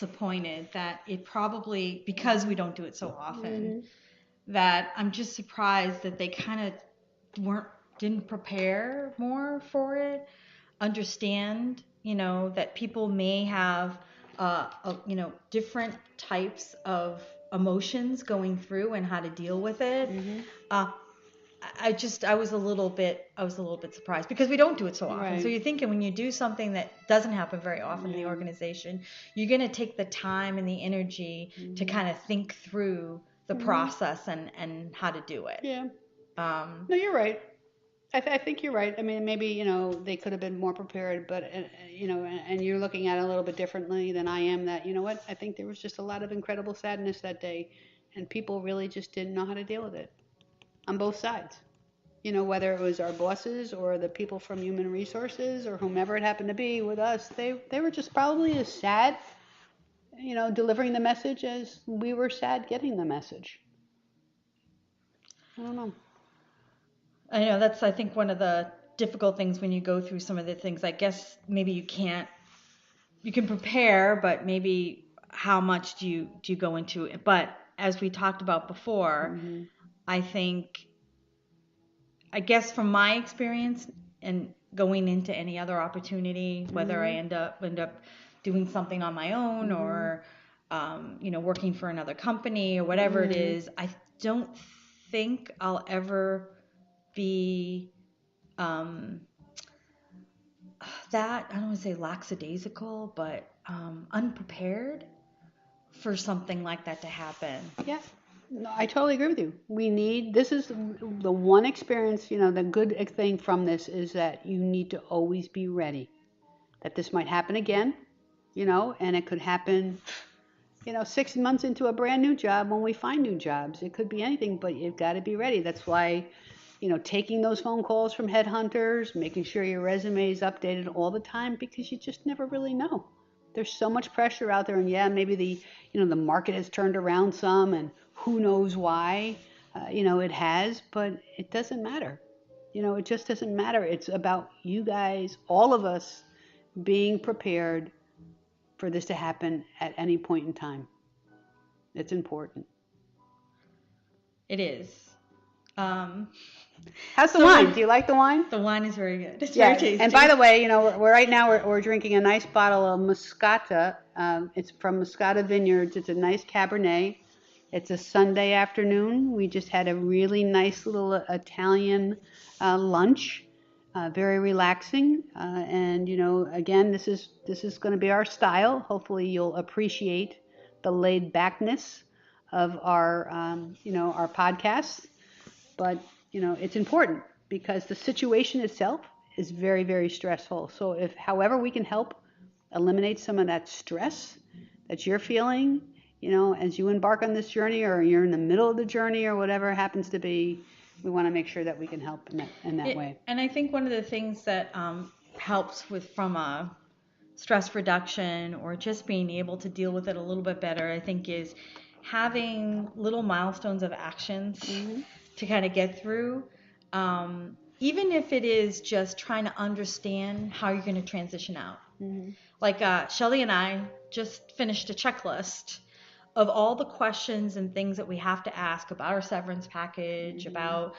disappointed that it probably, because we don't do it so often, that I'm just surprised that they kind of didn't prepare more for it, understand, that people may have, different types of emotions going through and how to deal with it. Uh, I was a little bit surprised because we don't do it so often. Right. So you're thinking when you do something that doesn't happen very often in the organization, you're going to take the time and the energy to kind of think through the process and how to do it. Yeah. No, you're right. I think you're right. I mean, maybe, they could have been more prepared, but, and you're looking at it a little bit differently than I am, that, you know what, I think there was just a lot of incredible sadness that day, and people really just didn't know how to deal with it on both sides. Whether it was our bosses or the people from human resources or whomever it happened to be with us, they were just probably as sad, delivering the message as we were sad getting the message. I don't know. I know that's, I think, one of the difficult things when you go through some of the things. I guess maybe you can prepare, but maybe how much do you go into it? But as we talked about before, I guess from my experience and going into any other opportunity, whether I end up doing something on my own or working for another company or whatever it is, I don't think I'll ever be that, I don't want to say lackadaisical, but unprepared for something like that to happen. Yeah. No, I totally agree with you. This is the one experience, the good thing from this is that you need to always be ready. That this might happen again, and it could happen, 6 months into a brand new job when we find new jobs. It could be anything, but you've got to be ready. That's why, taking those phone calls from headhunters, making sure your resume is updated all the time, because you just never really know. There's so much pressure out there, and maybe the market has turned around some, and who knows why, it has, but it doesn't matter. It just doesn't matter. It's about you guys, all of us, being prepared for this to happen at any point in time. It's important. It is. How's the wine? Do you like the wine? The wine is very good. It's very tasty. And by the way, we're right now we're drinking a nice bottle of Moscata. It's from Moscata Vineyards. It's a nice Cabernet. It's a Sunday afternoon. We just had a really nice little Italian lunch, very relaxing. And again, this is going to be our style. Hopefully, you'll appreciate the laid backness of our our podcasts. But it's important because the situation itself is very, very stressful. So if, however we can help eliminate some of that stress that you're feeling, as you embark on this journey, or you're in the middle of the journey, or whatever it happens to be, we want to make sure that we can help in that way. And I think one of the things that helps from a stress reduction or just being able to deal with it a little bit better, I think, is having little milestones of actions to kind of get through, even if it is just trying to understand how you're going to transition out. Like Shelley and I just finished a checklist of all the questions and things that we have to ask about our severance package, about,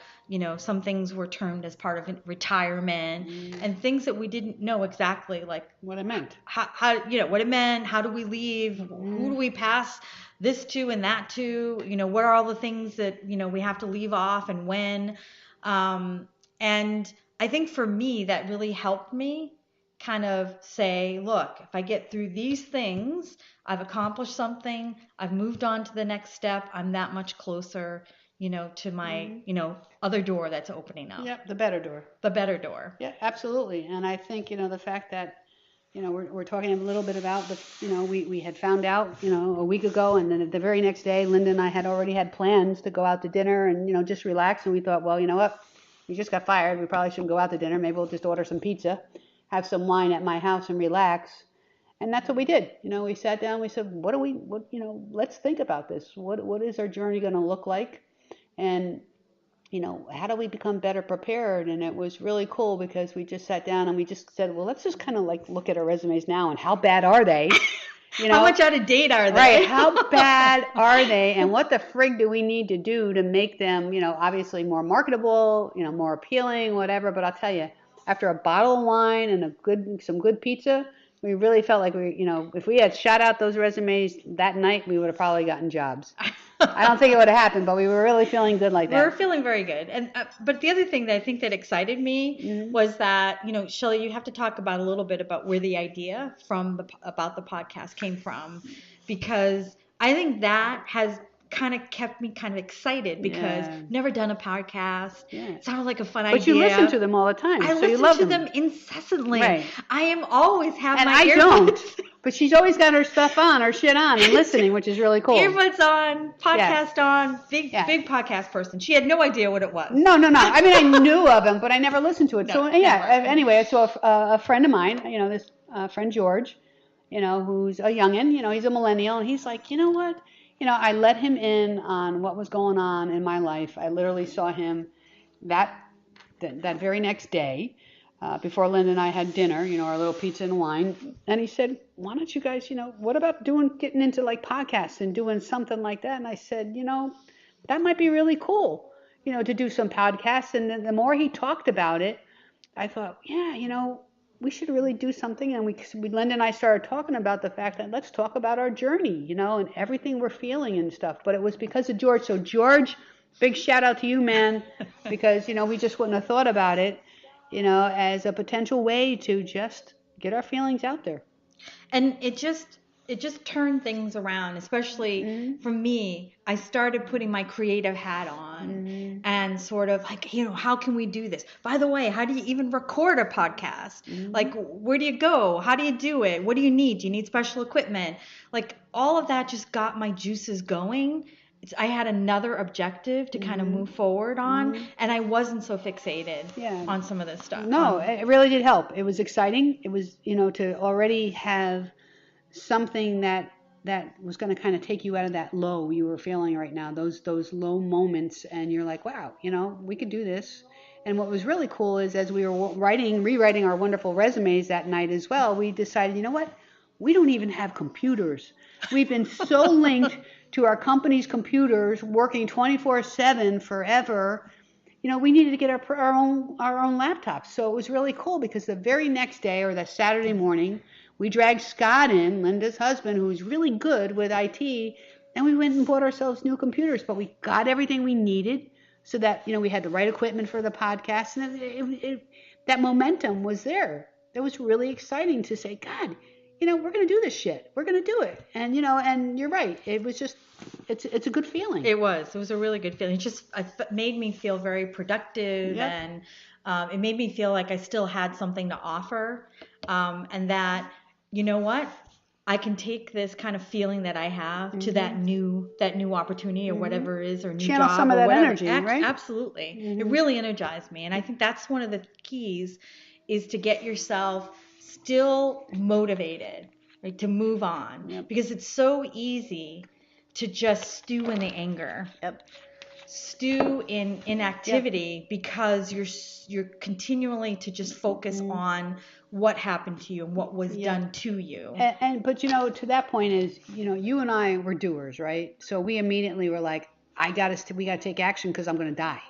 some things were termed as part of retirement, and things that we didn't know exactly, like what it meant. How what it meant, how do we leave, who do we pass this to and that to, what are all the things that, we have to leave off and when. And I think for me, that really helped me kind of say, look, if I get through these things, I've accomplished something, I've moved on to the next step, I'm that much closer, to my, other door that's opening up. Yep, the better door. The better door. Yeah, absolutely. And I think, the fact that, we're talking a little bit about we had found out, a week ago, and then the very next day, Linda and I had already had plans to go out to dinner and, just relax. And we thought, well, you know what? We just got fired. We probably shouldn't go out to dinner. Maybe we'll just order some pizza, have some wine at my house and relax. And that's what we did. We sat down, we said, let's think about this. What is our journey going to look like? And, how do we become better prepared? And it was really cool because we just sat down and we just said, well, let's just kind of like look at our resumes now and how bad are they? You know, how much out of date are they? Right. How bad are they? And what the frig do we need to do to make them, obviously more marketable, more appealing, whatever. But I'll tell you, after a bottle of wine and some good pizza, we really felt like if we had shot out those resumes that night, we would have probably gotten jobs. I don't think it would have happened, but we were really feeling good like that. We were feeling very good. And but the other thing that I think that excited me was that, Shelley, you have to talk about a little bit about where the idea about the podcast came from, because I think that has kind of kept me kind of excited, because never done a podcast. It sounded like a fun idea. But you listen to them all the time. I listen to them incessantly. Right. I am always have and my I earbuds. Don't. But she's always got her stuff on, her shit on, and listening, which is really cool. Earbuds on, podcast on, big podcast person. She had no idea what it was. No. I mean, I knew of him, but I never listened to it. No, so anyway, so a friend of mine, this friend George, who's a youngin, he's a millennial, and he's like, you know what? I let him in on what was going on in my life. I literally saw him that very next day. Before Linda and I had dinner, our little pizza and wine. And he said, why don't you guys, what about getting into like podcasts and doing something like that? And I said, that might be really cool, to do some podcasts. And then the more he talked about it, I thought, we should really do something. And Linda and I started talking about the fact that let's talk about our journey, and everything we're feeling and stuff. But it was because of George. So George, big shout out to you, man, because, we just wouldn't have thought about it, as a potential way to just get our feelings out there. And it just turned things around, especially for me. I started putting my creative hat on and sort of like, how can we do this? By the way, how do you even record a podcast? Like, where do you go? How do you do it? What do you need? Do you need special equipment? Like, all of that just got my juices going. I had another objective to kind of move forward on, and I wasn't so fixated on some of this stuff. No, it really did help. It was exciting. It was, to already have something that was going to kind of take you out of that low you were feeling right now, those low moments, and you're like, wow, we could do this. And what was really cool is as we were rewriting our wonderful resumes that night as well, we decided, we don't even have computers. We've been so linked to our company's computers, working 24/7 forever. We needed to get our own laptops. So it was really cool because the very next day, or that Saturday morning, we dragged Scott in, Linda's husband, who's really good with IT, and we went and bought ourselves new computers. But we got everything we needed so that we had the right equipment for the podcast, and that momentum was there. It was really exciting to say, God, we're going to do this shit. We're going to do it. And, and you're right. It was just, it's a good feeling. It was a really good feeling. It just made me feel very productive, and it made me feel like I still had something to offer. And that, what? I can take this kind of feeling that I have to that new opportunity or whatever it is, or new channel job some of or that whatever. energy, right? Absolutely. It really energized me. And I think that's one of the keys, is to get yourself still motivated, right, to move on, because it's so easy to just stew in the anger, stew in inactivity, because you're continually to just focus on what happened to you and what was done to you. But to that point is, you and I were doers, right? So we immediately were like, we got to take action because I'm going to die.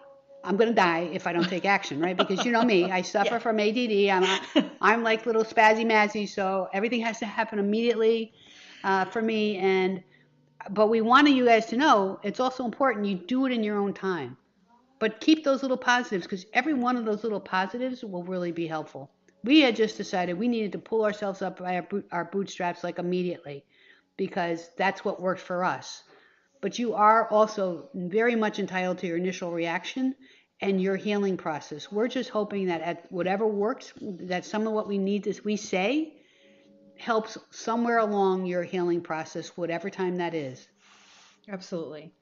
I'm going to die if I don't take action, right? Because me, I suffer from ADD. I'm like little spazzy mazzy, so everything has to happen immediately for me. But we wanted you guys to know it's also important you do it in your own time. But keep those little positives, because every one of those little positives will really be helpful. We had just decided we needed to pull ourselves up by our bootstraps like immediately, because that's what worked for us. But you are also very much entitled to your initial reaction and your healing process. We're just hoping that at whatever works, that some of what we say helps somewhere along your healing process, whatever time that is. Absolutely.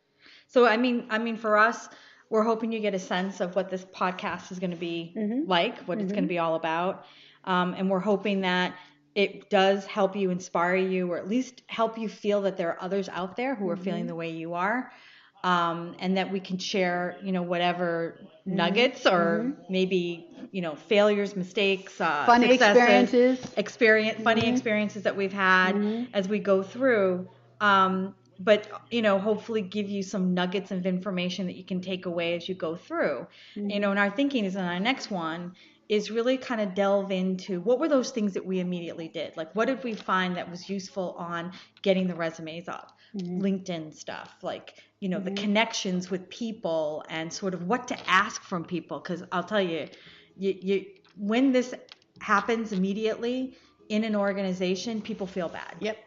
So, I mean, for us, we're hoping you get a sense of what this podcast is going to be like, what it's going to be all about. And we're hoping that it does help you, inspire you, or at least help you feel that there are others out there who are feeling the way you are. and that we can share, whatever nuggets or maybe, failures, mistakes, funny successes, experiences, funny experiences that we've had as we go through. But, hopefully give you some nuggets of information that you can take away as you go through. And our thinking is on our next one is really kind of delve into what were those things that we immediately did? Like, what did we find that was useful on getting the resumes up? LinkedIn stuff, like, the connections with people and sort of what to ask from people. Because I'll tell you, when this happens immediately in an organization, people feel bad. Yep.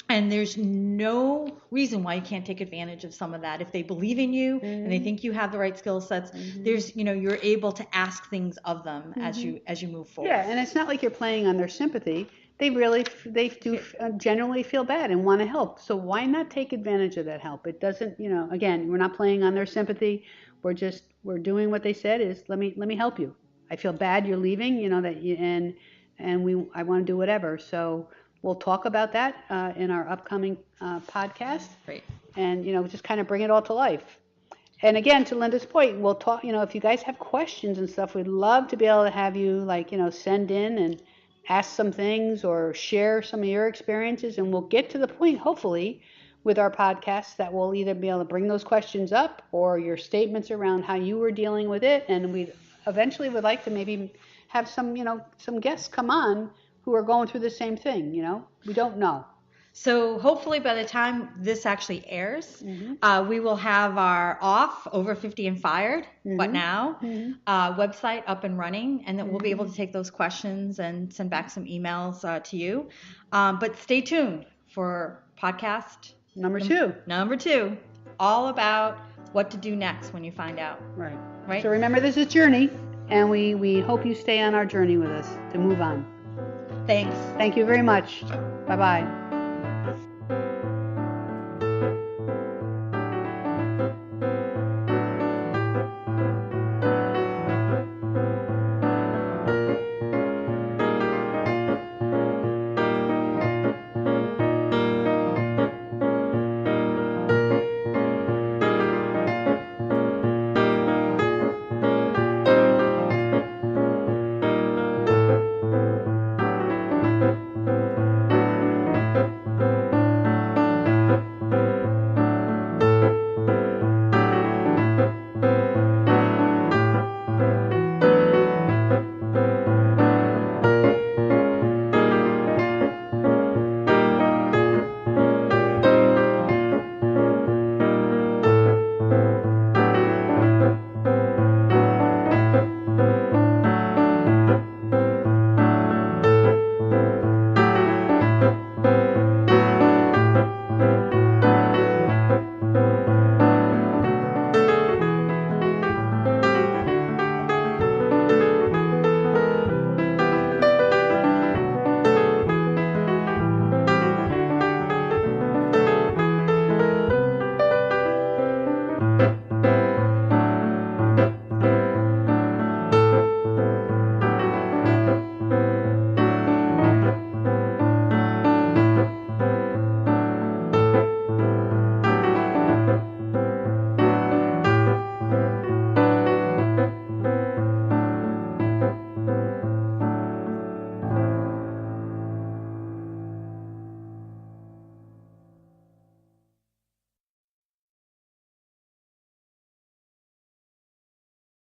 And there's no reason why you can't take advantage of some of that. If they believe in you and they think you have the right skill sets, there's, you're able to ask things of them as you move forward. Yeah, and it's not like you're playing on their sympathy. They do generally feel bad and want to help. So why not take advantage of that help? It doesn't, again, we're not playing on their sympathy. We're doing what they said is, let me help you. I feel bad you're leaving, I want to do whatever. So we'll talk about that in our upcoming podcast. Great. And, just kind of bring it all to life. And again, to Linda's point, we'll talk, if you guys have questions and stuff, we'd love to be able to have you send in and ask some things or share some of your experiences. And we'll get to the point, hopefully, with our podcast that we'll either be able to bring those questions up or your statements around how you were dealing with it. And we eventually would like to maybe have some guests come on who are going through the same thing, we don't know. So hopefully by the time this actually airs, we will have our off Over 50 and Fired, What Now, website up and running, and then we'll be able to take those questions and send back some emails to you. But stay tuned for podcast Number two, all about what to do next when you find out. Right. So remember, this is a journey, and we hope you stay on our journey with us to move on. Thanks. Thank you very much. Bye-bye.